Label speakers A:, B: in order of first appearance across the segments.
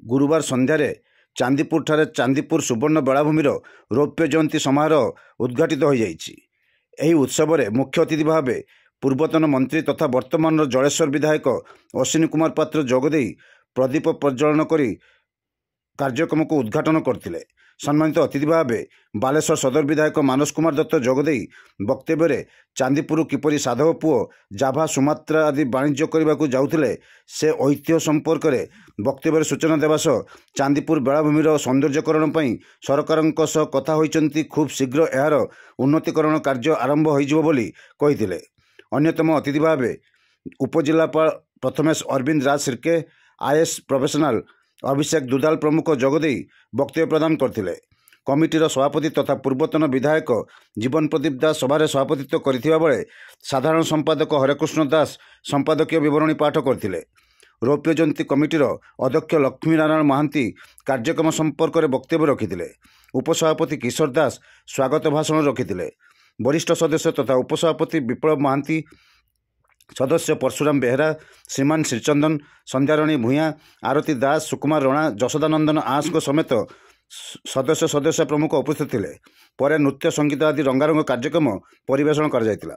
A: गुरुवार संध्यार चांदीपुर ठारे चांदीपुर सुवर्ण बेलाभूमिर रौप्य जयंती समारोह उद्घाटित हो जाइए। उत्सव में मुख्य अतिथि भाव पूर्वतन मंत्री तथा वर्तमान जलेश्वर विधायक अश्विनी कुमार पात्र जोगदे प्रदीप प्रज्वलन कर कार्यक्रम को उद्घाटन करते। सम्मानित अतिथि भाव बालेश्वर सदर विधायक मानस कुमार दत्त जोगदे वक्तव्य चांदीपुर किपरि साधव पुओ जाभा सुमात्रा आदि वाणिज्य करने को जाउथिले से ऐतिह्य संपर्क में वक्तव्य सूचना देवा सह चांदीपुर बेलाभूमिर सौंदर्यकरण पर सरकार कथा होइचंती। खूब शीघ्र यार उन्नतीकरण कार्य आरंभ होइजिबो। अन्यतम अतिथि भाव उपजिलापाल प्रथमेश अरविंद राज सिरके आईएएस प्रोफेशनल अभिषेक दुदाल प्रमुख जोगदे वक्तव्य प्रदान करथिले। कमिटीर सभापति तथा पूर्वतन विधायक जीवन प्रदीप दास सभारे सभापतित्व करथिबा बेले साधारण संपादक हरेकृष्ण दास संपादकीय विवरणी पाठ करथिले। रौप्य जयंती कमिटीर अध्यक्ष लक्ष्मी नारायण महांती कार्यक्रम संपर्क में वक्तव्य रखिथिले। उपसभापति किशोर दास स्वागत भाषण रखिथिले। वरिष्ठ सदस्य तथा उपसभापति विप्लव महांती, सदस्य परशुराम बेहरा, श्रीमान श्रीचंदन, संध्याराणी भूया, आरती दास, सुकुमार रणा, जशोदानंदन आस समेत सदस्य प्रमुख उपस्थित थिले। पर नृत्य संगीत आदि रंगारंग कार्यक्रम परिवेषण कर जायतिला।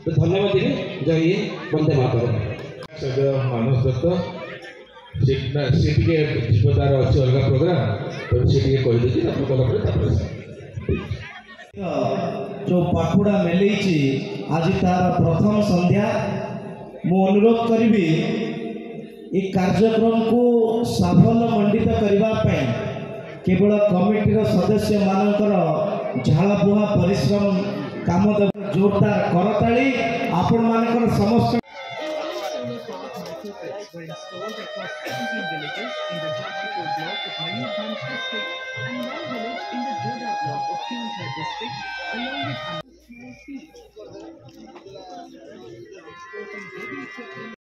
B: धन्यवाद देवी। जय हिंद, वंदे मातरम।
C: मानस दत्त से जीवदार अच्छे अलग प्रोग्राम तो से
D: जो पाखुड़ा मेले आज तार प्रथम संध्या मु अनुरोध करी ये कार्यक्रम को सफल मंडित करने केवल कमिटीर सदस्य मानकर झाड़बुहा परिश्रम काम जोरदार करताली आपण मानकर समस्त
E: were installed across 17 villages in the Jashipur block of Mayurbhanj district and one village in the Joda block of Keonjhar district, along with small fields. Exporting heavy equipment